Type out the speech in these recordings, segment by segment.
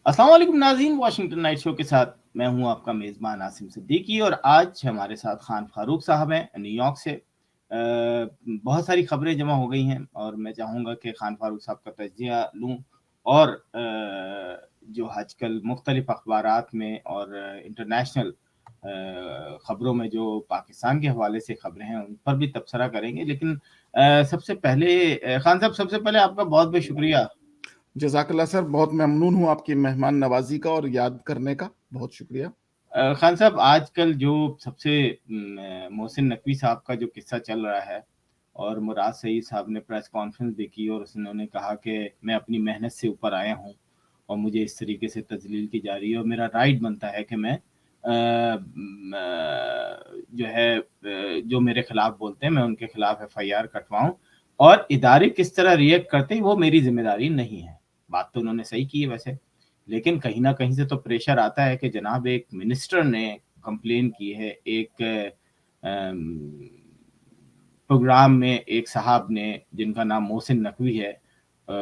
السلام علیکم ناظرین، واشنگٹن نائٹ شو کے ساتھ میں ہوں آپ کا میزبان عاصم صدیقی، اور آج ہمارے ساتھ خان فاروق صاحب ہیں نیو یارک سے۔ بہت ساری خبریں جمع ہو گئی ہیں اور میں چاہوں گا کہ خان فاروق صاحب کا تجزیہ لوں، اور جو آج کل مختلف اخبارات میں اور انٹرنیشنل خبروں میں جو پاکستان کے حوالے سے خبریں ہیں ان پر بھی تبصرہ کریں گے۔ لیکن سب سے پہلے خان صاحب، سب سے پہلے آپ کا بہت بہت شکریہ۔ جزاک اللہ سر، بہت ممنون ہوں آپ کی مہمان نوازی کا اور یاد کرنے کا، بہت شکریہ۔ خان صاحب، آج کل جو سب سے محسن نقوی صاحب کا جو قصہ چل رہا ہے، اور مراد سعید صاحب نے پریس کانفرنس بھی کی اور انہوں نے کہا کہ میں اپنی محنت سے اوپر آیا ہوں اور مجھے اس طریقے سے تذلیل کی جا رہی ہے، اور میرا رائٹ بنتا ہے کہ میں جو ہے جو میرے خلاف بولتے ہیں میں ان کے خلاف ایف آئی آر کٹواؤں، اور ادارے کس طرح ریئیکٹ کرتے ہیں وہ میری ذمہ داری نہیں ہے۔ بات تو انہوں نے صحیح کی ہے ویسے، لیکن کہیں نہ کہیں سے تو پریشر آتا ہے کہ جناب ایک منسٹر نے کمپلین کی ہے، ایک پروگرام میں ایک صاحب نے جن کا نام محسن نقوی ہے،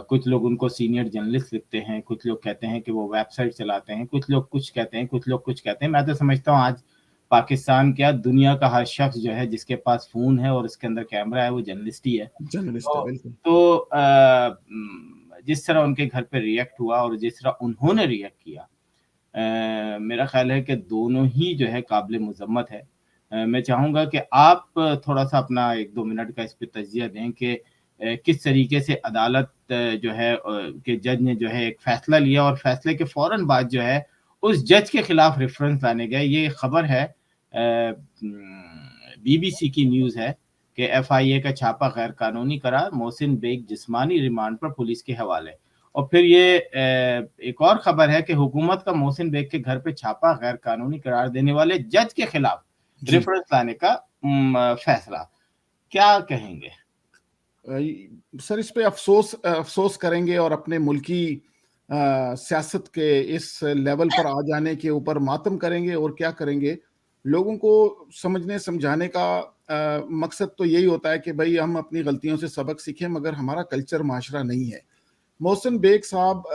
کچھ لوگ ان کو سینئر جرنلسٹ لکھتے ہیں، کچھ لوگ کہتے ہیں کہ وہ ویب سائٹ چلاتے ہیں، کچھ لوگ کچھ کہتے ہیں، کچھ لوگ کچھ کہتے ہیں۔ میں تو سمجھتا ہوں آج پاکستان کیا دنیا کا ہر شخص جو ہے جس کے پاس فون ہے اور اس کے اندر کیمرہ ہے وہ جرنلسٹ ہی ہے۔ جرنلسٹ ہے، بالکل۔ تو جس طرح ان کے گھر پہ ریئیکٹ ہوا اور جس طرح انہوں نے ریئیکٹ کیا، میرا خیال ہے کہ دونوں ہی جو ہے قابل مذمت ہے۔ میں چاہوں گا کہ آپ تھوڑا سا اپنا 1-2 منٹ کا اس پہ تجزیہ دیں کہ کس طریقے سے عدالت جو ہے کہ جج نے جو ہے ایک فیصلہ لیا، اور فیصلے کے فوراً بعد جو ہے اس جج کے خلاف ریفرنس لانے گئے۔ یہ خبر ہے بی بی سی کی نیوز ہے کہ ایف آئی اے کا چھاپا غیر قانونی قرار، محسن بیگ جسمانی ریمانڈ پر پولیس کے حوالے۔ اور پھر یہ ایک اور خبر ہے کہ حکومت کا محسن بیگ کے گھر پہ چھاپا، غیر قانونی قرار دینے والے جج کے خلاف ریفرنس لانے کا فیصلہ۔ کیا کہیں گے سر اس پہ افسوس کریں گے اور اپنے ملکی سیاست کے اس لیول پر آ جانے کے اوپر ماتم کریں گے، اور کیا کریں گے؟ لوگوں کو سمجھنے سمجھانے کا مقصد تو یہی ہوتا ہے کہ بھئی ہم اپنی غلطیوں سے سبق سیکھیں، مگر ہمارا کلچر معاشرہ نہیں ہے۔ محسن بیگ صاحب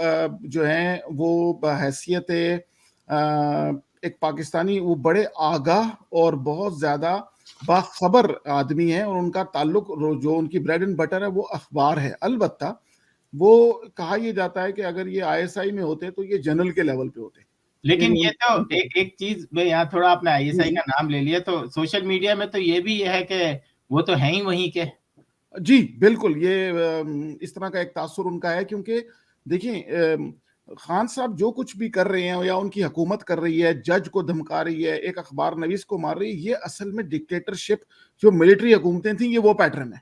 جو ہیں وہ بحیثیت ایک پاکستانی وہ بڑے آگاہ اور بہت زیادہ باخبر آدمی ہیں، اور ان کا تعلق جو ان کی بریڈ اینڈ بٹر ہے وہ اخبار ہے۔ البتہ وہ کہا یہ جاتا ہے کہ اگر یہ آئی ایس آئی میں ہوتے تو یہ جنرل کے لیول پہ ہوتے، لیکن یہ تو ایک چیز میں یہاں تھوڑا آپ نے آئی ایس آئی کا نام لے لیا، تو سوشل میڈیا میں تو یہ بھی ہے کہ وہ تو ہیں ہی وہیں کے۔ جی بالکل، یہ اس طرح کا ایک تاثر ان کا ہے، کیونکہ دیکھیں خان صاحب جو کچھ بھی کر رہے ہیں یا ان کی حکومت کر رہی ہے، جج کو دھمکا رہی ہے، ایک اخبار نویس کو مار رہی ہے، یہ اصل میں ڈکٹیٹرشپ جو ملٹری حکومتیں تھیں یہ وہ پیٹرن ہے۔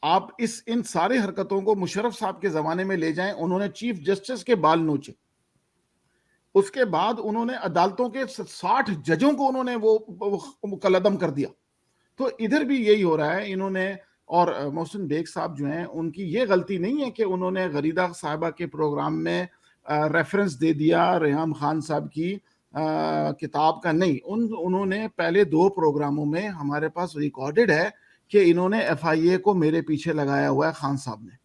آپ ان سارے حرکتوں کو مشرف صاحب کے زمانے میں لے جائیں، انہوں نے چیف جسٹس کے بال نوچے، اس کے بعد انہوں نے عدالتوں کے 60 ججوں کو انہوں نے وہ قلعدم کر دیا۔ تو ادھر بھی یہی ہو رہا ہے، انہوں نے، اور محسن بیگ صاحب جو ہیں ان کی یہ غلطی نہیں ہے کہ انہوں نے غریدہ صاحبہ کے پروگرام میں ریفرنس دے دیا ریحام خان صاحب کی کتاب کا، نہیں، انہوں نے پہلے 2 پروگراموں میں ہمارے پاس ریکارڈڈ ہے کہ انہوں نے ایف آئی اے کو میرے پیچھے لگایا ہوا ہے خان صاحب نے۔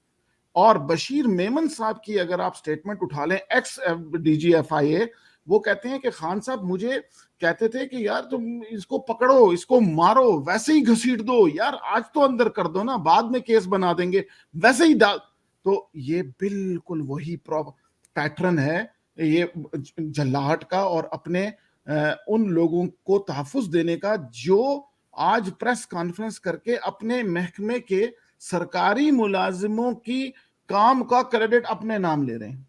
اور بشیر میمن صاحب کی اگر آپ سٹیٹمنٹ اٹھا لیں، ایکس ڈی جی ایف آئی اے، وہ کہتے ہیں کہ خان صاحب مجھے کہتے تھے کہ یار تم اس کو پکڑو، اس کو مارو، ویسے ہی گھسیٹ دو، یار آج تو اندر کر دو نا، بعد میں کیس بنا دیں گے، ویسے ہی ڈال۔ تو یہ بالکل وہی پیٹرن ہے یہ جھلاہٹ کا، اور اپنے ان لوگوں کو تحفظ دینے کا جو آج پریس کانفرنس کر کے اپنے محکمے کے سرکاری ملازموں کی کام کا کریڈٹ اپنے نام لے رہے ہیں۔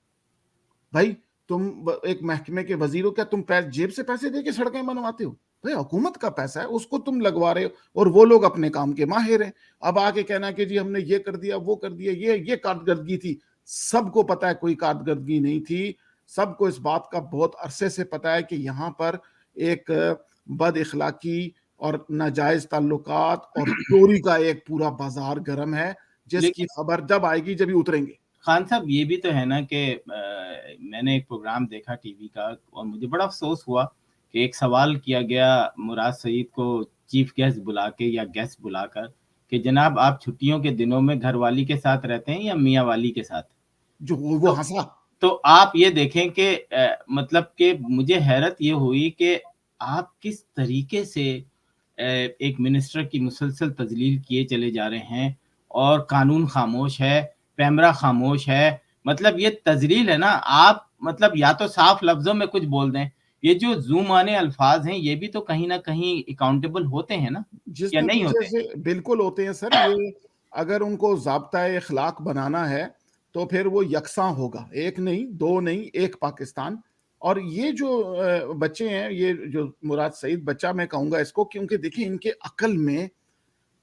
بھائی تم ایک محکمے کے وزیر ہو، کیا تم جیب سے پیسے دے کے سڑکیں بنواتے ہو؟ بھائی حکومت کا پیسہ ہے، اس کو تم لگوا رہے ہو، اور وہ لوگ اپنے کام کے ماہر ہیں۔ اب آ کے کہنا کہ جی ہم نے یہ کر دیا، وہ کر دیا، یہ کارکردگی تھی، سب کو پتا ہے کوئی کارکردگی نہیں تھی۔ سب کو اس بات کا بہت عرصے سے پتا ہے کہ یہاں پر ایک بد اخلاقی اور ناجائز تعلقات اور چوری کا ایک پورا بازار گرم ہے، جس کی خبر جب آئے گی جب ہی اتریں گے۔ خان صاحب یہ بھی تو ہے نا کہ میں نے ایک پروگرام دیکھا ٹی وی کا، اور مجھے بڑا افسوس ہوا کہ ایک سوال کیا گیا مراد سعید کو چیف گیسٹ بلا کے یا گیسٹ بلا کر کہ جناب آپ چھٹیوں کے دنوں میں گھر والی کے ساتھ رہتے ہیں یا میاں والی کے ساتھ؟ جو وہ ہنسا، تو آپ یہ دیکھیں کہ مطلب کہ مجھے حیرت یہ ہوئی کہ آپ کس طریقے سے ایک منسٹر کی مسلسل تذلیل کیے چلے جا رہے ہیں، اور قانون خاموش ہے، پیمرا خاموش ہے. مطلب یہ تذلیل ہے نا. آپ مطلب یا تو صاف لفظوں میں کچھ بول دیں. یہ جو زوم آنے الفاظ ہیں، یہ بھی تو کہیں نہ کہیں اکاؤنٹیبل ہوتے ہیں نا، جس یا نہیں نتیجے ہوتے؟ سے بالکل ہوتے ہیں سر. یہ اگر ان کو ضابطۂ اخلاق بنانا ہے تو پھر وہ یکساں ہوگا، ایک نہیں، دو نہیں، ایک پاکستان. اور یہ جو بچے ہیں، یہ جو مراد سعید بچہ میں کہوں گا اس کو، کیونکہ دیکھیں ان کے عقل میں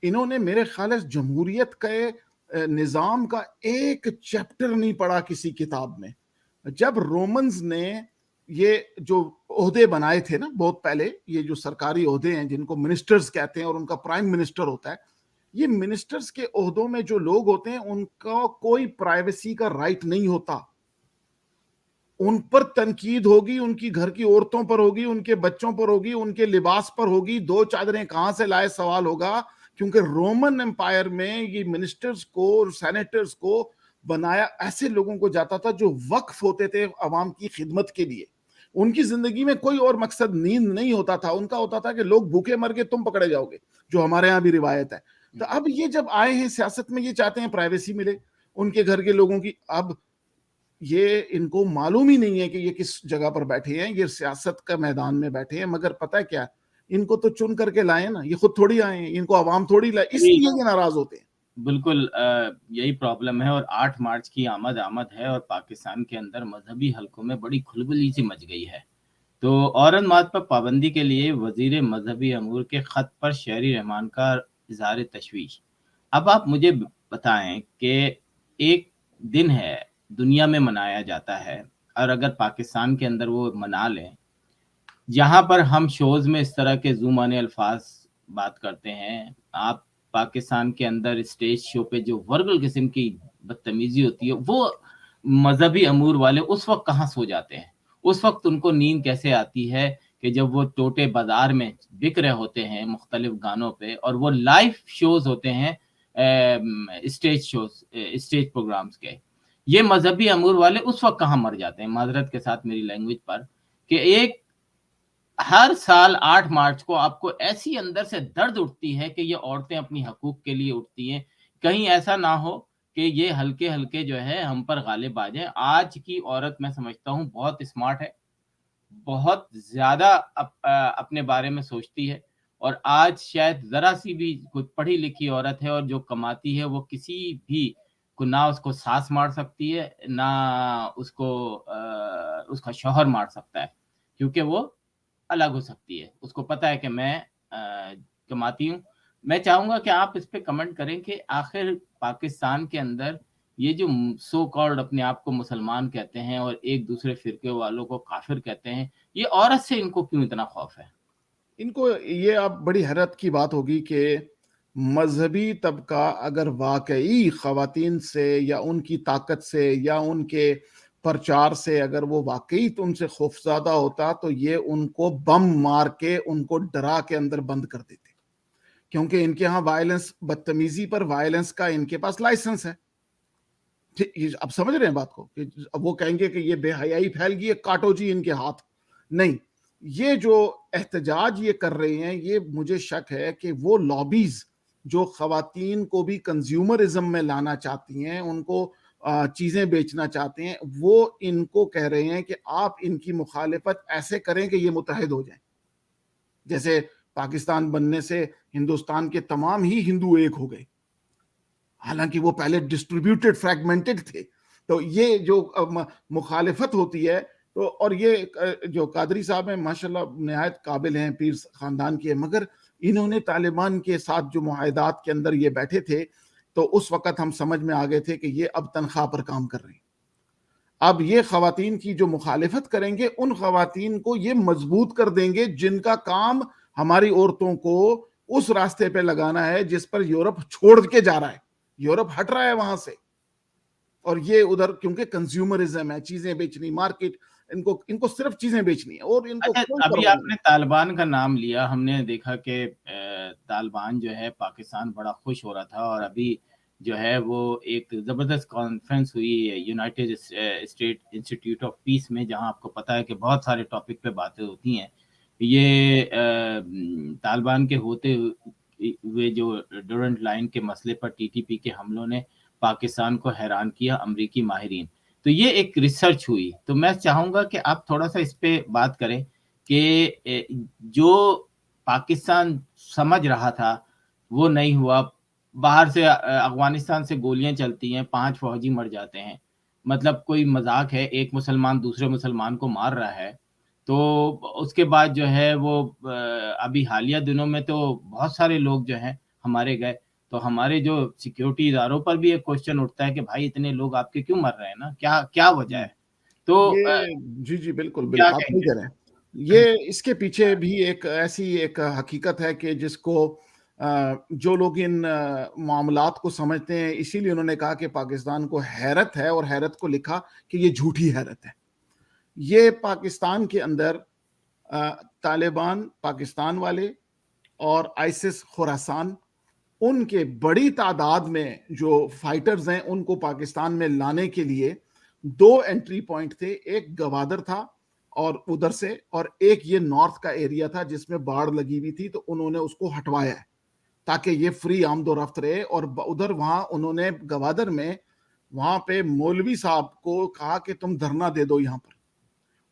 انہوں نے میرے خیال ہے جمہوریت کے نظام کا ایک چیپٹر نہیں پڑھا کسی کتاب میں. جب رومنز نے یہ جو عہدے بنائے تھے نا بہت پہلے، یہ جو سرکاری عہدے ہیں جن کو منسٹرز کہتے ہیں، اور ان کا پرائم منسٹر ہوتا ہے، یہ منسٹرز کے عہدوں میں جو لوگ ہوتے ہیں ان کا کوئی پرائیویسی کا رائٹ نہیں ہوتا. ان پر تنقید ہوگی، ان کی گھر کی عورتوں پر ہوگی، ان کے بچوں پر ہوگی، ان کے لباس پر ہوگی. دو چادریں کہاں سے لائے سوال ہوگا. کیونکہ رومن امپائر میں یہ منسٹرز کو اور سینیٹرز کو بنایا ایسے لوگوں کو جاتا تھا جو وقف ہوتے تھے عوام کی خدمت کے لیے. ان کی زندگی میں کوئی اور مقصد نیند نہیں ہوتا تھا. ان کا ہوتا تھا کہ لوگ بھوکے مر کے تم پکڑے جاؤ گے، جو ہمارے ہاں بھی روایت ہے. تو اب یہ جب آئے ہیں سیاست میں، یہ چاہتے ہیں پرائیویسی ملے ان کے گھر کے لوگوں کی. اب یہ ان کو معلوم ہی نہیں ہے کہ یہ کس جگہ پر بیٹھے ہیں. یہ سیاست کا میدان میں بیٹھے ہیں، مگر پتہ ہے کیا، ان کو تو چن کر کے لائے نا، یہ خود تھوڑی آئے ہیں، ان کو عوام تھوڑی لائے، اس لیے یہ ناراض ہوتے ہیں. بالکل یہی پرابلم ہے. اور 8 مارچ کی آمد ہے، اور پاکستان کے اندر مذہبی حلقوں میں بڑی کھلبلی سی مچ گئی ہے. تو عورت مات پر پابندی کے لیے وزیر مذہبی امور کے خط پر شہری رحمان کا اظہار تشویش. اب آپ مجھے بتائیں کہ ایک دن ہے، دنیا میں منایا جاتا ہے، اور اگر پاکستان کے اندر وہ منا لیں، جہاں پر ہم شوز میں اس طرح کے زوم آنے الفاظ بات کرتے ہیں. آپ پاکستان کے اندر اسٹیج شو پہ جو ورگل قسم کی بدتمیزی ہوتی ہے، وہ مذہبی امور والے اس وقت کہاں سو جاتے ہیں؟ اس وقت ان کو نیند کیسے آتی ہے کہ جب وہ ٹوٹے بازار میں بک رہے ہوتے ہیں مختلف گانوں پہ، اور وہ لائیو شوز ہوتے ہیں، اسٹیج شوز، اسٹیج پروگرامز کے. یہ مذہبی امور والے اس وقت کہاں مر جاتے ہیں، معذرت کے ساتھ میری لینگویج پر، کہ ایک ہر سال 8 مارچ کو آپ کو ایسی اندر سے درد اٹھتی ہے کہ یہ عورتیں اپنی حقوق کے لیے اٹھتی ہیں. کہیں ایسا نہ ہو کہ یہ ہلکے ہلکے جو ہے ہم پر غالب آ جائیں. آج کی عورت میں سمجھتا ہوں بہت اسمارٹ ہے، بہت زیادہ اپنے بارے میں سوچتی ہے. اور آج شاید ذرا سی بھی کوئی پڑھی لکھی عورت ہے اور جو کماتی ہے، وہ کسی بھی کو نہ اس کو ساس مار سکتی ہے، نہ اس کو اس کا شوہر مار سکتا ہے، کیونکہ وہ الگ ہو سکتی ہے. اس کو پتا ہے کہ میں کماتی ہوں. میں چاہوں گا کہ آپ اس پہ کمنٹ کریں کہ آخر پاکستان کے اندر یہ جو سو کالڈ اپنے آپ کو مسلمان کہتے ہیں اور ایک دوسرے فرقے والوں کو کافر کہتے ہیں، یہ عورت سے ان کو کیوں اتنا خوف ہے؟ ان کو یہ اب بڑی حیرت کی بات ہوگی کہ مذہبی طبقہ اگر واقعی خواتین سے یا ان کی طاقت سے یا ان کے پرچار سے اگر وہ واقعی تو ان سے خوفزدہ ہوتا تو یہ ان کو بم مار کے ان کو ڈرا کے اندر بند کر دیتے. کیونکہ ان کے ہاں وائلنس، بدتمیزی پر وائلنس کا ان کے پاس لائسنس ہے. اب سمجھ رہے ہیں بات کو، کہ اب وہ کہیں گے کہ یہ بے حیائی پھیل گئی ہے، کاٹو جی ان کے ہاتھ. نہیں، یہ جو احتجاج یہ کر رہے ہیں، یہ مجھے شک ہے کہ وہ لابیز جو خواتین کو بھی کنزیومرزم میں لانا چاہتی ہیں، ان کو چیزیں بیچنا چاہتے ہیں، وہ ان کو کہہ رہے ہیں کہ آپ ان کی مخالفت ایسے کریں کہ یہ متحد ہو جائیں. جیسے پاکستان بننے سے ہندوستان کے تمام ہی ہندو ایک ہو گئے، حالانکہ وہ پہلے ڈسٹریبیوٹڈ فریگمنٹڈ تھے. تو یہ جو مخالفت ہوتی ہے، تو اور یہ جو قادری صاحب ہیں ماشاءاللہ نہایت قابل ہیں، پیر خاندان کے، مگر انہوں نے طالبان کے ساتھ جو معاہدات کے اندر یہ بیٹھے تھے، تو اس وقت ہم سمجھ میں آ گئے تھے کہ یہ اب تنخواہ پر کام کر رہے ہیں. اب یہ خواتین کی جو مخالفت کریں گے، ان خواتین کو یہ مضبوط کر دیں گے جن کا کام ہماری عورتوں کو اس راستے پہ لگانا ہے جس پر یورپ چھوڑ کے جا رہا ہے. یورپ ہٹ رہا ہے وہاں سے، اور یہ ادھر کیونکہ کنزیومرزم ہے، چیزیں بیچنی، مارکیٹ، ان کو صرف چیزیں بیچنی ہے اور ان کو اچھا، کوئی ابھی پرواہ آپ نہیں. نے طالبان کا نام لیا. ہم نے دیکھا کہ طالبان جو ہے پاکستان بڑا خوش ہو رہا تھا، اور ابھی جو ہے وہ ایک زبردست کانفرنس ہوئی United state institute of peace میں، جہاں آپ کو پتا ہے کہ بہت سارے ٹاپک پہ باتیں ہوتی ہیں. یہ طالبان کے ہوتے ہوئے جو ڈورنٹ لائن کے مسئلے پر ٹی ٹی پی کے حملوں نے پاکستان کو حیران کیا، امریکی ماہرین. تو یہ ایک ریسرچ ہوئی. تو میں چاہوں گا کہ آپ تھوڑا سا اس پہ بات کریں کہ جو پاکستان سمجھ رہا تھا وہ نہیں ہوا. باہر سے افغانستان سے گولیاں چلتی ہیں، 5 فوجی مر جاتے ہیں. مطلب کوئی مذاق ہے، ایک مسلمان دوسرے مسلمان کو مار رہا ہے. تو اس کے بعد جو ہے وہ ابھی حالیہ دنوں میں تو بہت سارے لوگ جو ہیں ہمارے گئے. تو ہمارے جو سیکیورٹی اداروں پر بھی ایک کوشچن اٹھتا ہے کہ بھائی اتنے لوگ آپ کے کیوں مر رہے ہیں نا، کیا وجہ ہے؟ تو یہ جی بالکل کیا بالکل آپ کہیں نہیں گے؟ کہہ رہے ہیں. یہ اس کے پیچھے بھی ایک ایسی ایک حقیقت ہے کہ جس کو جو لوگ ان معاملات کو سمجھتے ہیں، اسی لیے انہوں نے کہا کہ پاکستان کو حیرت ہے، اور حیرت کو لکھا کہ یہ جھوٹی حیرت ہے. یہ پاکستان کے اندر طالبان پاکستان والے اور آئسس خراسان، ان کے بڑی تعداد میں جو فائٹرز ہیں ان کو پاکستان میں لانے کے لیے 2 انٹری پوائنٹ تھے. ایک گوادر تھا اور ادھر سے، اور ایک یہ نارتھ کا ایریا تھا جس میں باڑ لگی ہوئی تھی، تو انہوں نے اس کو ہٹوایا ہے تاکہ یہ فری آمد و رفت رہے. اور ادھر وہاں انہوں نے گوادر میں وہاں پہ مولوی صاحب کو کہا کہ تم دھرنا دے دو یہاں پر،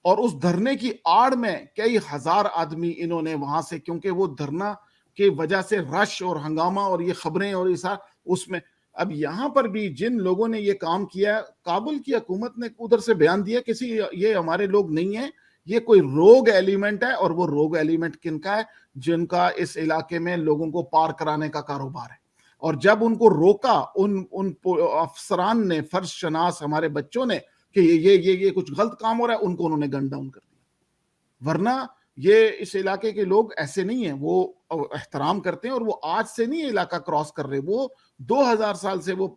اور اس دھرنے کی آڑ میں کئی ہزار آدمی انہوں نے وہاں سے، کیونکہ وہ دھرنا کی وجہ سے رش اور ہنگامہ اور یہ خبریں اور اس میں. اب یہاں پر بھی جن لوگوں نے یہ کام کیا، کابل کی حکومت نے ادھر سے بیان دیا کسی یہ ہمارے لوگ نہیں ہیں، یہ کوئی روگ ایلیمنٹ ہے. اور وہ روگ ایلیمنٹ کن کا ہے؟ جن کا اس علاقے میں لوگوں کو پار کرانے کا کاروبار ہے. اور جب ان کو روکا ان افسران نے، فرض شناس ہمارے بچوں نے، کہ یہ کچھ غلط کام ہو رہا ہے، ان کو انہوں نے گن ڈاؤن کر دیا. ورنہ یہ اس علاقے کے لوگ ایسے نہیں ہیں، وہ احترام کرتے ہیں، اور وہ آج سے نہیں علاقہ کراس کر رہے، وہ 2000 سال سے وہ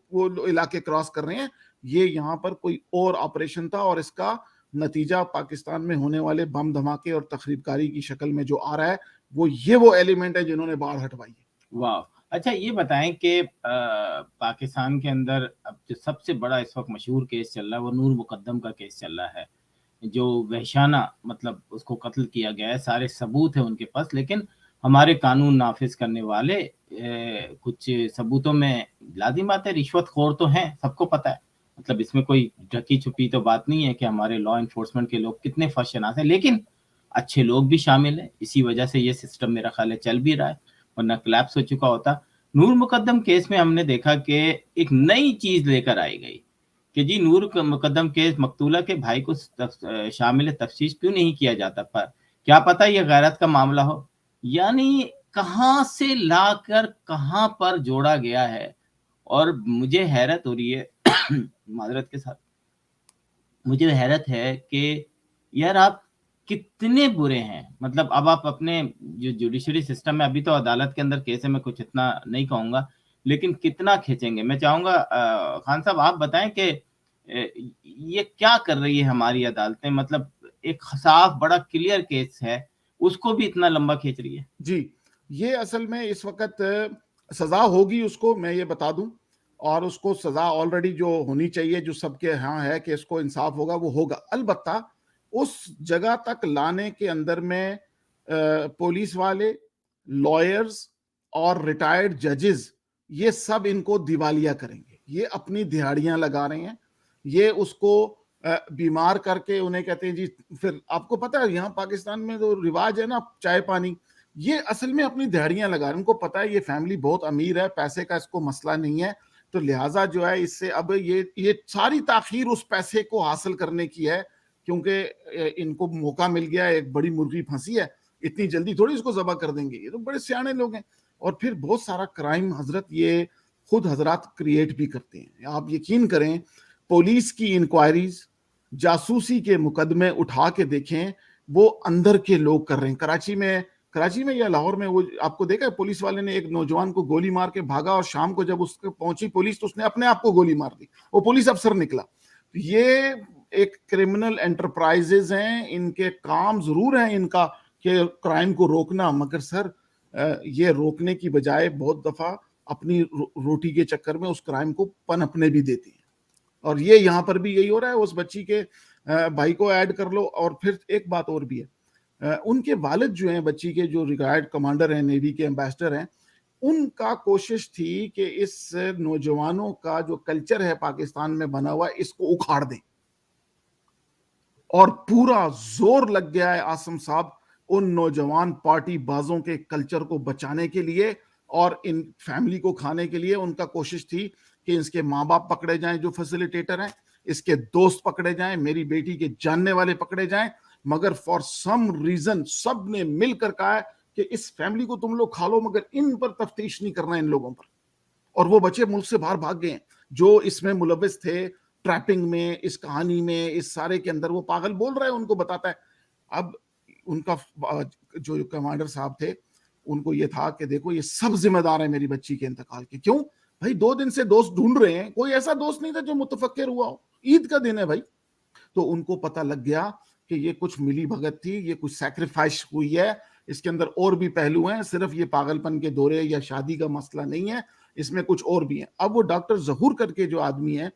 علاقے کراس کر رہے ہیں. یہ یہاں پر کوئی اور آپریشن تھا، اور اس کا نتیجہ پاکستان میں ہونے والے بم دھماکے اور تخریب کاری کی شکل میں جو آ رہا ہے، وہ ایلیمنٹ ہے جنہوں نے باڑ ہٹوائی ہے. واہ. اچھا یہ بتائیں کہ پاکستان کے اندر اب جو سب سے بڑا اس وقت مشہور کیس چل رہا ہے وہ نور مقدم کا کیس چل رہا ہے، جو وحشانہ مطلب اس کو قتل کیا گیا ہے. سارے ثبوت ہیں ان کے پاس، لیکن ہمارے قانون نافذ کرنے والے کچھ ثبوتوں میں لازم بات ہے رشوت خور تو ہیں، سب کو پتہ ہے. مطلب اس میں کوئی ڈھکی چھپی تو بات نہیں ہے کہ ہمارے لا انفورسمنٹ کے لوگ کتنے فرض شناس ہیں، لیکن اچھے لوگ بھی شامل ہیں. اسی وجہ سے یہ سسٹم میرا خیال ہے چل بھی رہا ہے، ورنہ کلیپس ہو چکا ہوتا. نور مقدم کیس میں ہم نے دیکھا کہ ایک نئی چیز لے کر آئی گئی کہ جی نور مقدم کیس مقتولہ کے بھائی کو شامل تفتیش کیوں نہیں کیا جاتا، پر کیا پتہ یہ غیرت کا معاملہ ہو. یعنی کہاں سے لا کر کہاں پر جوڑا گیا ہے. اور مجھے حیرت ہو رہی ہے معذرت کے ساتھ، مجھے حیرت ہے کہ یار آپ کتنے برے ہیں. مطلب اب آپ اپنے جو جوڈیشری سسٹم ہے، ابھی تو عدالت کے اندر کیس ہے، میں کچھ اتنا نہیں کہوں گا، لیکن کتنا کھینچیں گے. میں چاہوں گا خان صاحب آپ بتائیں کہ یہ کیا کر رہی ہے ہماری عدالتیں. مطلب ایک صاف بڑا کلیئر کیس ہے، اس کو بھی اتنا لمبا کھینچ رہی ہے. جی یہ اصل میں اس وقت سزا ہوگی اس کو، میں یہ بتا دوں، اور اس کو سزا آلریڈی جو ہونی چاہیے، جو سب کے ہاں ہے کہ اس کو انصاف ہوگا، وہ ہوگا. البتہ اس جگہ تک لانے کے اندر میں پولیس والے، لائرز اور ریٹائرڈ ججز، یہ سب ان کو دیوالیہ کریں گے. یہ اپنی دہاڑیاں لگا رہے ہیں، یہ اس کو بیمار کر کے انہیں کہتے ہیں جی. پھر آپ کو پتہ ہے یہاں پاکستان میں جو رواج ہے نا چائے پانی، یہ اصل میں اپنی دہاڑیاں لگا رہے ہیں. ان کو پتہ ہے یہ فیملی بہت امیر ہے، پیسے کا اس کو مسئلہ نہیں ہے، تو لہٰذا جو ہے اس سے اب یہ ساری تاخیر اس پیسے کو حاصل کرنے کی ہے، کیونکہ ان کو موقع مل گیا، ایک بڑی مرغی پھنسی ہے، اتنی جلدی تھوڑی اس کو ذبح کر دیں گے. یہ تو بڑے سیانے لوگ ہیں. اور پھر بہت سارا کرائم حضرت یہ خود حضرات کریٹ بھی کرتے ہیں. آپ یقین کریں، پولیس کی انکوائریز، جاسوسی کے مقدمے اٹھا کے دیکھیں، وہ اندر کے لوگ کر رہے ہیں. کراچی میں یا لاہور میں، وہ آپ کو دیکھا ہے پولیس والے نے ایک نوجوان کو گولی مار کے بھاگا، اور شام کو جب اس کو پہنچی پولیس تو اس نے اپنے آپ کو گولی مار دی، وہ پولیس افسر نکلا. یہ ایک کرمنل انٹرپرائزز ہیں، ان کے کام ضرور ہیں ان کا کہ کرائم کو روکنا، مگر سر یہ روکنے کی بجائے بہت دفعہ اپنی روٹی کے چکر میں اس کرائم کو پنپنے بھی دیتی ہیں. اور یہ یہاں پر بھی یہی ہو رہا ہے. اس بچی کے بھائی کو ایڈ کر لو. اور پھر ایک بات اور بھی ہے, ان کے والد جو ہیں بچی کے, جو ریٹائرڈ کمانڈر ہیں, نیوی کے ایمبیسڈر ہیں, ان کا کوشش تھی کہ اس نوجوانوں کا جو کلچر ہے پاکستان میں بنا ہوا ہے اس کو اکھاڑ دیں. اور پورا زور لگ گیا ہے عاصم صاحب ان نوجوان پارٹی بازوں کے کلچر کو بچانے کے لیے اور ان فیملی کو کھانے کے لیے. ان کا کوشش تھی کہ اس کے ماں باپ پکڑے جائیں جو فیسیلیٹیٹر ہیں, اس کے دوست پکڑے جائیں, میری بیٹی کے جاننے والے پکڑے جائیں. مگر فار سم ریزن سب نے مل کر کہا ہے کہ اس فیملی کو تم لوگ کھا لو, مگر ان پر تفتیش نہیں کرنا ان لوگوں پر. اور وہ بچے ملک سے باہر بھاگ گئے ہیں جو اس میں ملوث تھے, ٹریپنگ میں, اس کہانی میں, اس سارے کے اندر. وہ پاگل بول رہا ہے, ان کو بتاتا ہے. اب ان کا جو کمانڈر صاحب تھے ان کو یہ تھا کہ دیکھو یہ سب ذمہ دار ہیں میری بچی کے انتقال کے. کیوں بھائی؟ 2 دن سے دوست ڈھونڈ رہے ہیں, کوئی ایسا دوست نہیں تھا جو متفکر ہوا ہو. عید کا دن ہے بھائی. تو ان کو پتہ لگ گیا کہ یہ کچھ ملی بھگت تھی, یہ کچھ سیکریفائس ہوئی ہے, اس کے اندر اور بھی پہلو ہیں, صرف یہ پاگل پن کے دورے یا شادی کا مسئلہ نہیں ہے, اس میں کچھ اور بھی ہیں. اب وہ ڈاکٹر ظہور کر کے جو آدمی ہے,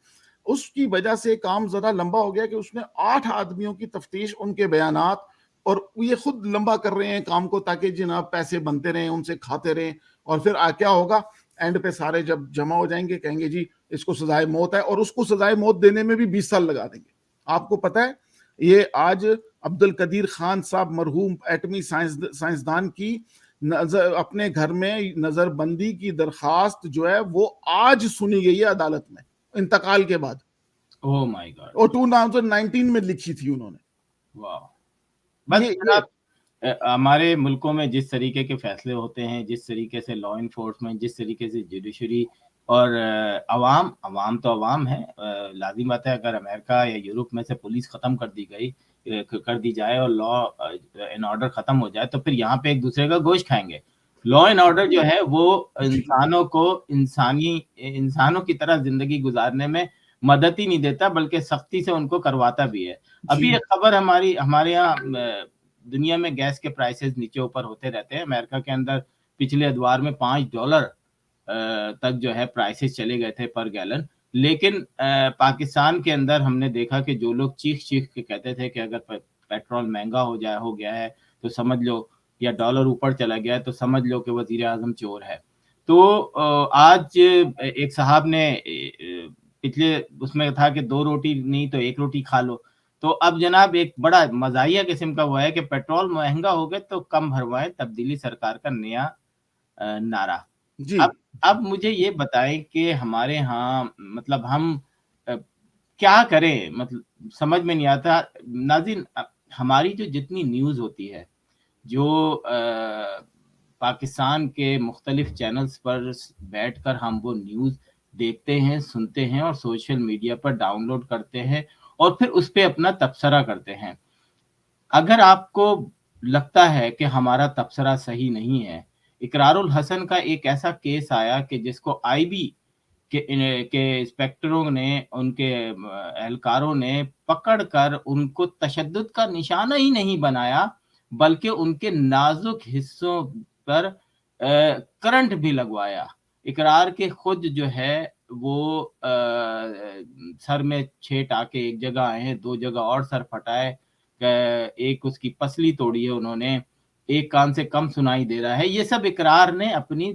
اس کی وجہ سے کام زیادہ لمبا ہو گیا کہ اس نے 8 آدمیوں کی تفتیش, ان کے بیانات, اور یہ خود لمبا کر رہے ہیں کام کو تاکہ جناب پیسے بنتے رہیں, ان سے کھاتے رہیں. اور پھر کیا ہوگا اینڈ پہ سارے جب جمع ہو جائیں گے کہیں گے جی اس کو سزائے موت ہے, اور اس کو سزائے موت دینے میں بھی 20 سال لگا دیں گے. آپ کو پتہ ہے یہ آج عبد القدیر خان صاحب مرحوم ایٹمی سائنسدان کی اپنے گھر میں نظر بندی کی درخواست جو ہے وہ آج سنی گئی ہے عدالت میں انتقال کے بعد. اوہ مائی گاڈ. اور 2019 میں لکھی تھی انہوں نے. واہ. بس یہ جناب, ہمارے ملکوں میں جس طریقے کے فیصلے ہوتے ہیں, جس طریقے سے لا انفورسمنٹ, جس طریقے سے جوڈیشری, اور عوام تو عوام ہے. لازم بات ہے اگر امریکہ یا یورپ میں سے پولیس ختم کر دی جائے اور لا اینڈ آرڈر ختم ہو جائے تو پھر یہاں پہ ایک دوسرے کا گوشت کھائیں گے. لا اینڈ آرڈر جو ہے وہ انسانوں کو انسانوں کی طرح زندگی گزارنے میں مدد ہی نہیں دیتا, بلکہ سختی سے ان کو کرواتا بھی ہے. ابھی ایک خبر ہمارے یہاں دنیا میں گیس کے پرائسز نیچے اوپر ہوتے رہتے ہیں. امریکہ کے اندر پچھلے ادوار میں $5 تک جو ہے پرائسز چلے گئے تھے پر گیلن. لیکن پاکستان کے اندر ہم نے دیکھا کہ جو لوگ چیخ کے کہتے تھے کہ اگر پیٹرول مہنگا ہو گیا ہے تو سمجھ لو, یا ڈالر اوپر چلا گیا ہے تو سمجھ لو کہ وزیر اعظم چور ہے. تو آج ایک صاحب نے پچھلے اس میں تھا کہ 2 روٹی نہیں تو 1 روٹی کھا لو. تو اب جناب ایک بڑا مزاحیہ قسم کا ہوا ہے کہ پیٹرول مہنگا ہو گئے تو کم بھروائیں, تبدیلی سرکار کا نیا نعرہ. اب مجھے یہ بتائیں کہ ہمارے ہاں مطلب ہم کیا کریں, مطلب سمجھ میں نہیں آتا. ناظرین, ہماری جو جتنی نیوز ہوتی ہے, جو پاکستان کے مختلف چینلز پر بیٹھ کر ہم وہ نیوز دیکھتے ہیں, سنتے ہیں اور سوشل میڈیا پر ڈاؤن لوڈ کرتے ہیں اور پھر اس پہ اپنا تبصرہ کرتے ہیں. اگر آپ کو لگتا ہے کہ ہمارا تبصرہ صحیح نہیں ہے, اقرار الحسن کا ایک ایسا کیس آیا کہ جس کو آئی بی کے انسپیکٹروں نے, ان کے اہلکاروں نے پکڑ کر ان کو تشدد کا نشانہ ہی نہیں بنایا, بلکہ ان کے نازک حصوں پر کرنٹ بھی لگوایا. اقرار کے خود جو ہے وہ سر میں 6 ٹانکے ایک جگہ آئے ہیں, 2 جگہ اور سر پھٹائے, ایک اس کی پسلی توڑی ہے انہوں نے, ایک کان سے کم سنائی دے رہا ہے. یہ سب اقرار نے اپنی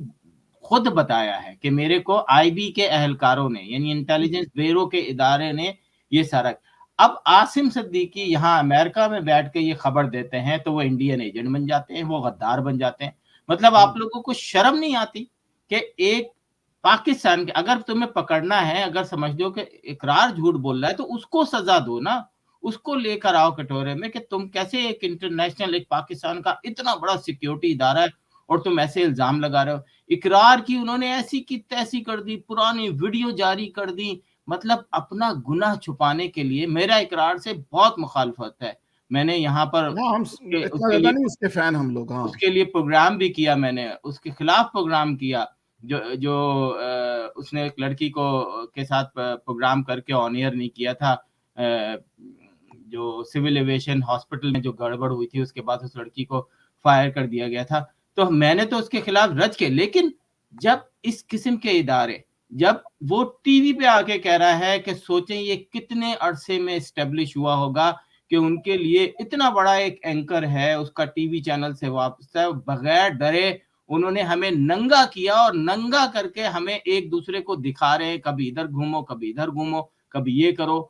خود بتایا ہے کہ میرے کو آئی بی کے اہلکاروں نے, یعنی انٹیلیجنس بیورو کے ادارے نے یہ سارا. اب عاصم صدیقی یہاں امریکہ میں بیٹھ کے یہ خبر دیتے ہیں تو وہ انڈین ایجنٹ بن جاتے ہیں, وہ غدار بن جاتے ہیں. مطلب آپ لوگوں کو شرم نہیں آتی کہ ایک پاکستان کے, اگر تمہیں پکڑنا ہے, اگر سمجھ دو کہ اقرار جھوٹ بول رہا ہے تو اس کو سزا دو نا, اس کو لے کر آؤ کٹورے میں کہ تم کیسے ایک انٹرنیشنل, ایک پاکستان کا اتنا بڑا سیکیورٹی ادارہ ہے اور تم ایسے الزام لگا رہے ہو. اقرار کی انہوں نے ایسی کی تیسی کر دی, پرانی ویڈیو جاری کر دی, مطلب اپنا گناہ چھپانے کے لیے. میرا اقرار سے بہت مخالفت ہے, میں نے یہاں پر اس کے فین ہم لوگ, اس کے لیے پروگرام بھی کیا, میں نے اس کے خلاف پروگرام کیا, جو اس نے ایک لڑکی کو کے ساتھ پروگرام کر کے آن ایئر نہیں کیا تھا, جو سول ایویشن ہاسپٹل میں جو گڑبڑ ہوئی تھی, اس کے بعد اس لڑکی کو فائر کر دیا گیا تھا. تو میں نے تو اس کے خلاف رج کے, لیکن جب اس قسم کے ادارے, جب وہ ٹی وی پہ آ کے کہہ رہا ہے کہ سوچیں یہ کتنے عرصے میں اسٹیبلش ہوا ہوگا کہ ان کے لیے اتنا بڑا ایک اینکر ہے, اس کا ٹی وی چینل سے وابستہ ہے, بغیر ڈرے انہوں نے ہمیں ننگا کیا, اور ننگا کر کے ہمیں ایک دوسرے کو دکھا رہے ہیں, کبھی ادھر گھومو کبھی ادھر گھومو کبھی یہ کرو.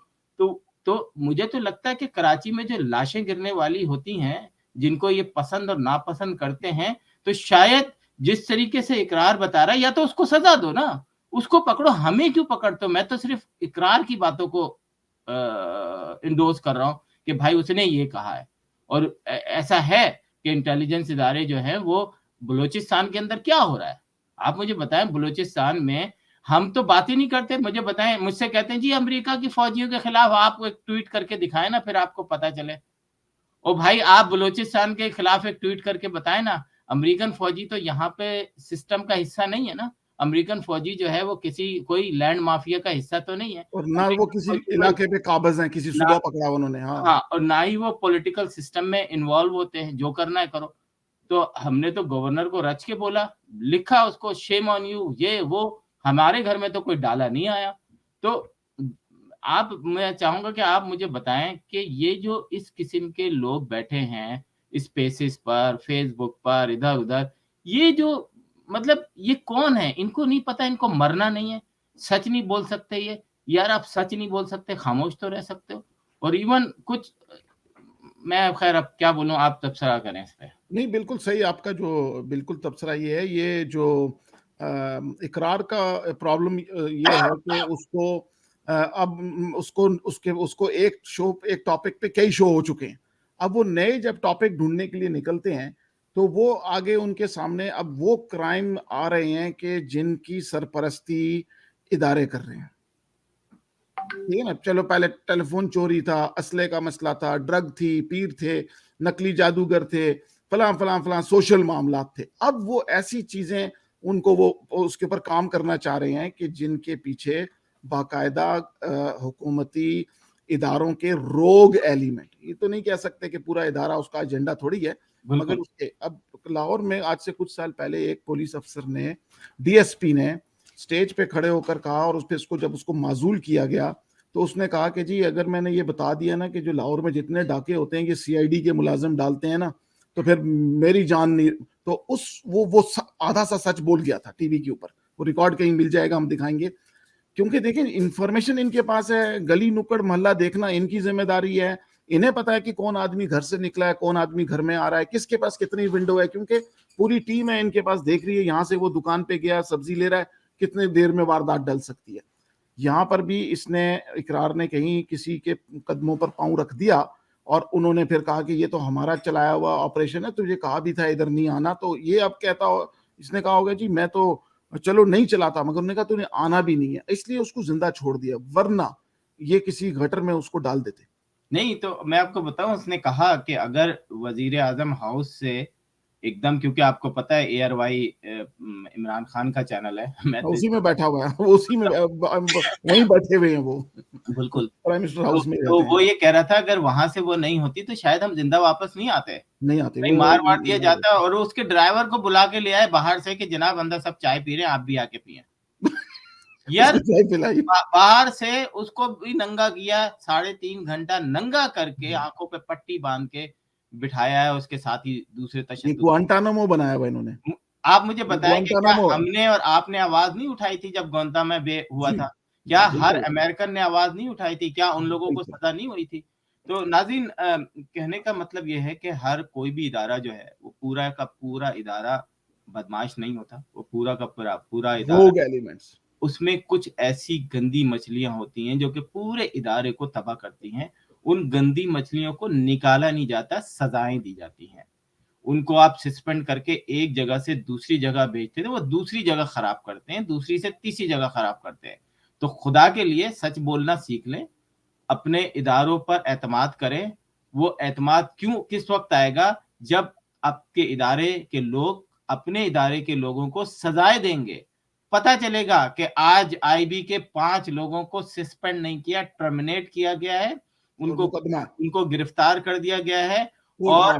تو مجھے تو لگتا ہے کہ کراچی میں جو لاشیں گرنے والی ہوتی ہیں, جن کو یہ پسند اور ناپسند کرتے ہیں, تو شاید جس طریقے سے اقرار بتا رہا ہے, یا تو اس کو سزا دو نا, اس کو پکڑو, ہمیں کیوں پکڑتے ہو؟ میں تو صرف اقرار کی باتوں کو انڈوز کر رہا ہوں کہ بھائی اس نے یہ کہا ہے. اور ایسا ہے کہ انٹیلیجنس ادارے جو ہیں وہ بلوچستان کے اندر کیا ہو رہا ہے آپ مجھے بتائیں. بلوچستان میں ہم تو بات ہی نہیں کرتے. مجھے بتائیں, مجھ سے کہتے ہیں جی امریکہ کی فوجیوں کے خلاف آپ ایک ٹویٹ کر کے دکھائیں نا, پھر آپ کو پتا چلے. اور بھائی آپ بلوچستان کے خلاف ایک ٹویٹ کر کے بتائیں نا. امریکن فوجی تو یہاں پہ سسٹم کا حصہ نہیں ہے نا. امریکن فوجی جو ہے وہ کوئی لینڈ مافیا کا حصہ تو نہیں ہے. اور نہ وہ کسی علاقے پہ قابض ہیں, کسی صوبہ پکڑا انہوں نے. ہاں, اور نہ ہی وہ پولیٹیکل سسٹم میں انوالو ہوتے ہیں, جو کرنا ہے کرو. تو ہم نے تو گورنر کو رچ کے بولا, لکھا اس کو شیم آن یو, یہ وہ. ہمارے گھر میں تو کوئی ڈالا نہیں آیا. تو میں چاہوں گا کہ آپ مجھے بتائیں کہ یہ جو اس قسم کے لوگ بیٹھے ہیں اسپیسز پر, فیس بک پر, ادھر ادھر, یہ جو مطلب یہ کون ہے؟ ان کو نہیں پتا, ان کو مرنا نہیں ہے, سچ نہیں بول سکتے یہ. یار آپ سچ نہیں بول سکتے, خاموش تو رہ سکتے ہو. اور ایون کچھ, میں خیر اب کیا بولوں, آپ تبصرہ کریں اس پہ. نہیں بالکل صحیح, آپ کا جو بالکل تبصرہ یہ ہے. یہ جو اقرار کا پرابلم یہ ہے کہ اس کو اب اس کو ایک ٹاپک پہ کئی شو ہو چکے ہیں. اب وہ نئے جب ٹاپک ڈھونڈنے کے لیے نکلتے ہیں تو وہ آگے ان کے سامنے اب وہ کرائم آ رہے ہیں کہ جن کی سرپرستی ادارے کر رہے ہیں. ٹھیک ہے نا, چلو پہلے ٹیلی فون چوری تھا, اسلحے کا مسئلہ تھا, ڈرگ تھی, پیر تھے, نقلی جادوگر تھے, فلاں فلاں فلاں سوشل معاملات تھے. اب وہ ایسی چیزیں ان کو وہ اس کے اوپر کام کرنا چاہ رہے ہیں کہ جن کے پیچھے باقاعدہ حکومتی اداروں کے روگ ایلیمنٹ. یہ تو نہیں کہہ سکتے کہ پورا ادارہ اس کا ایجنڈا تھوڑی ہے, مگر اس کے اب لاہور میں آج سے کچھ سال پہلے ایک پولیس افسر نے, ڈی ایس پی نے سٹیج پہ کھڑے ہو کر کہا, اور اس پہ جب اس کو معزول کیا گیا تو اس نے کہا کہ جی اگر میں نے یہ بتا دیا نا کہ جو لاہور میں جتنے ڈاکے ہوتے ہیں یہ سی آئی ڈی کے ملازم ڈالتے ہیں نا, تو پھر میری جان نہیں. تو وہ آدھا سا سچ بول گیا تھا ٹی وی کے اوپر. وہ ریکارڈ کہیں مل جائے گا, ہم دکھائیں گے. کیونکہ دیکھیں انفارمیشن ان کے پاس ہے, گلی نکڑ محلہ دیکھنا ان کی ذمہ داری ہے. انہیں پتا ہے کہ کون آدمی گھر سے نکلا ہے, کون آدمی گھر میں آ رہا ہے, کس کے پاس کتنی ونڈو ہے, کیونکہ پوری ٹیم ہے ان کے پاس, دیکھ رہی ہے یہاں سے وہ دکان پہ گیا سبزی لے رہا ہے, کتنے دیر میں واردات ڈل سکتی ہے. یہاں پر بھی اس نے اقرار نے کہیں کسی کے قدموں پر پاؤں رکھ دیا, اور انہوں نے پھر کہا کہ یہ تو ہمارا چلایا ہوا آپریشن ہے, تجھے کہا بھی تھا ادھر نہیں آنا. تو یہ اب کہتا ہو, اس نے کہا ہوگا جی میں تو چلو نہیں چلاتا, مگر انہوں نے کہا تو نے آنا بھی نہیں ہے, اس لیے اس کو زندہ چھوڑ دیا, ورنہ یہ کسی گٹر میں اس کو ڈال دیتے. نہیں تو میں آپ کو بتاؤں, اس نے کہا کہ اگر وزیر اعظم ہاؤس سے ایک دم, کیونکہ آپ کو پتا ہے اے آر وائی عمران خان کا چینل ہے, میں تو اسی میں بیٹھا ہوا ہے, اسی میں وہیں بیٹھے ہوئے ہیں وہ, بالکل پرائم منسٹر ہاؤس میں تو رہتے ہیں. وہ یہ کہہ رہا تھا اگر وہاں سے وہ نہیں ہوتی تو شاید ہم زندہ واپس نہیں آتے, نہیں آتے, نہیں مار دیا جاتا. اور اس کے ڈرائیور کو بلا کے لے آئے باہر سے کہ جناب اندر سب چائے پی رہے ہیں, آپ بھی آ کے پیئیں. یار باہر سے اس کو بھی ننگا کیا, 3.5 گھنٹہ ننگا کر کے آنکھوں پہ پٹی باندھ کے بٹھایا ہے اس کے ساتھ ہی دوسرے تشدد. گوانٹانامو بنایا ہوا انہوں نے. آپ مجھے بتائیں کہ کیا ہم نے اور آپ نے آواز نہیں اٹھائی تھی جب گوانتا میں بے ہوا تھا؟ کیا ہر امریکن نے آواز نہیں اٹھائی تھی؟ کیا ان لوگوں کو سزا نہیں ہوئی تھی؟ تو ناظرین, کہنے کا مطلب یہ ہے کہ ہر کوئی بھی ادارہ جو ہے وہ پورا کا پورا ادارہ بدماش نہیں ہوتا. وہ پورا کا پورا ادارہ, اس میں کچھ ایسی گندی مچھلیاں ہوتی ہیں جو کہ پورے ادارے کو تباہ کرتی ہیں. ان گندی مچھلیوں کو نکالا نہیں جاتا, سزائیں دی جاتی ہیں. ان کو آپ سسپینڈ کر کے ایک جگہ سے دوسری جگہ بھیجتے ہیں, وہ دوسری جگہ خراب کرتے ہیں, دوسری سے تیسری جگہ خراب کرتے ہیں. تو خدا کے لیے سچ بولنا سیکھ لیں, اپنے اداروں پر اعتماد کریں. وہ اعتماد کس وقت آئے گا؟ جب آپ کے ادارے کے لوگ اپنے ادارے کے لوگوں کو سزائیں دیں گے. پتا چلے گا کہ آج آئی بی کے 5 لوگوں کو سسپینڈ نہیں کیا, ٹرمینیٹ کیا گیا ہے, ان کو گرفتار کر دیا گیا ہے, اور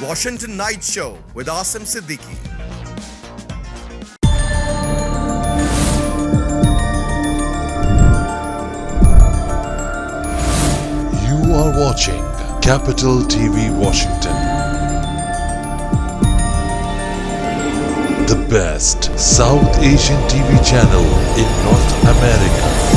Washington Night Show with Asim Siddiqui. You are watching Capital TV Washington, the best South Asian TV channel in North America.